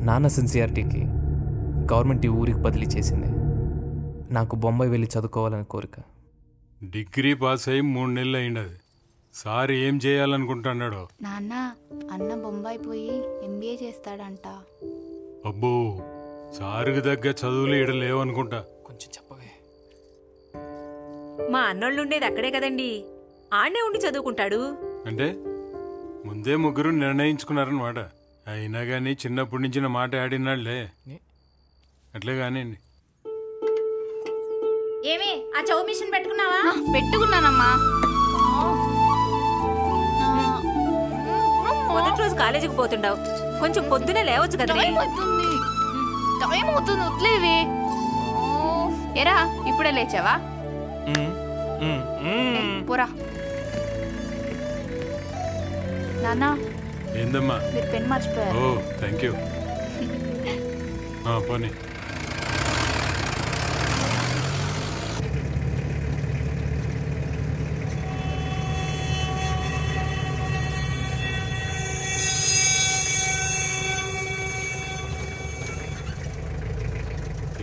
నాన్న సిన్సియారిటీకి గవర్నమెంట్ ఈ ఊరికి బదిలీ చేసింది. నాకు బొంబాయి వెళ్ళి చదువుకోవాలని కోరిక. డిగ్రీ పాస్ అయ్యి 3 నెలలు అయింది. సార్ ఏం చేయాలనుకుంటున్నాడో? నాన్న, అన్న బొంబాయి పోయి MBA చేస్తాడంట. అబ్బో, సారుకు దగ్గర చదువులు ఈడ లేవనుకుంటా. కొంచెం చెప్పవే. మా అన్నోళ్ళు ఉండేది అక్కడే కదండి, ఆడనే ఉండి చదువుకుంటాడు. అంటే ముందే ముగ్గురు నిర్ణయించుకున్నారనమాట. అయినా కానీ చిన్నప్పటి నుంచి నా మాట ఆడినాళ్లే. అట్లే కానివ్వండి. ఏమే ఆ చౌ మిషన్ పెట్టుకున్నావా? పెట్టుకున్నానమ్మా. మొదటి రోజు కాలేజీకి పోతుండవు, కొంచెం పొద్దునే లేవచ్చు కదా. టైం అవుతుంది, వదిలేవే. ఎరా ఇప్పుడే లేచావా? పోరా. నాన్న, ఏందమ్మా? మీరు పెన్ మర్చిపోయారు. ఓ థ్యాంక్ యూ. పోనీ.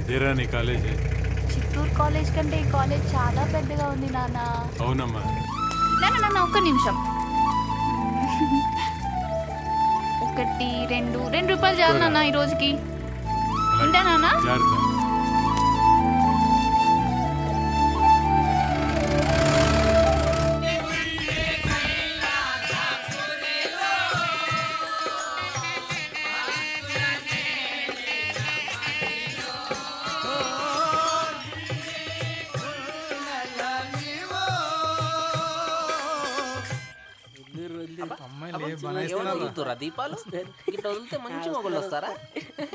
ఇదేరా నీ కాలేజీ? చిత్తూరు కాలేజ్ కంటే ఈ కాలేజ్ చాలా పెద్దగా ఉంది నాన్న. అవునమ్మా. నాన్న ఒక్క నిమిషం. 1 2 రూపాయలు చాలు నాన్న ఈ రోజుకి. ఉంటా నాన్న. దీపాలు ఇట్లా వదిలితే మంచి మొగుళ్ళు వస్తారా?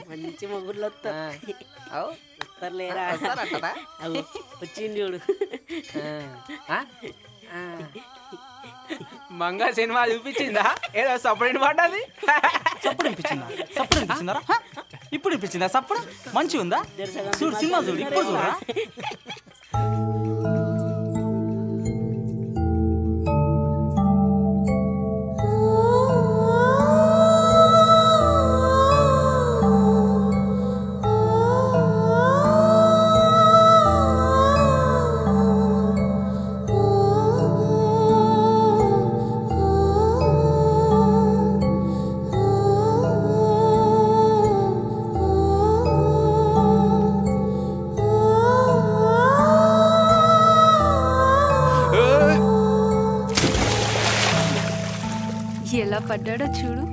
మంచి మొగుళ్ళు వస్తారులేరా? వచ్చింది చూడు. మంగా సినిమా చూపించిందా? ఏదో సప్పుడు పడ్డది. సప్పుడు వినిపించిందా? ఇప్పుడు వినిపించిందా సప్పుడు? మంచి ఉందా? చూడు సినిమా చూడు, ఇప్పుడు చూడరా. ఎలా పడ్డాడో చూడు.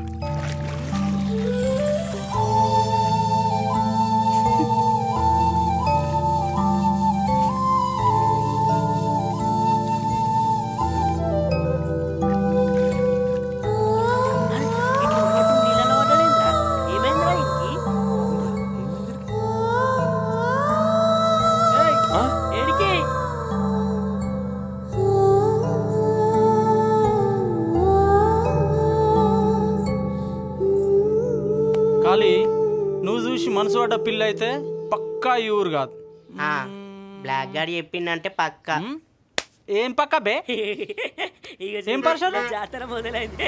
నువ్వు చూసి మనసు పడ్డ పిల్ల అయితే పక్కా ఈ ఊరు కాదు. బ్లాక్ గాడి చెప్పిందంటే పక్కా. ఏం పక్కా బే? ఏం పరిచయం? జాతర మొదలైంది.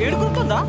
ఏడుకుంటుందా?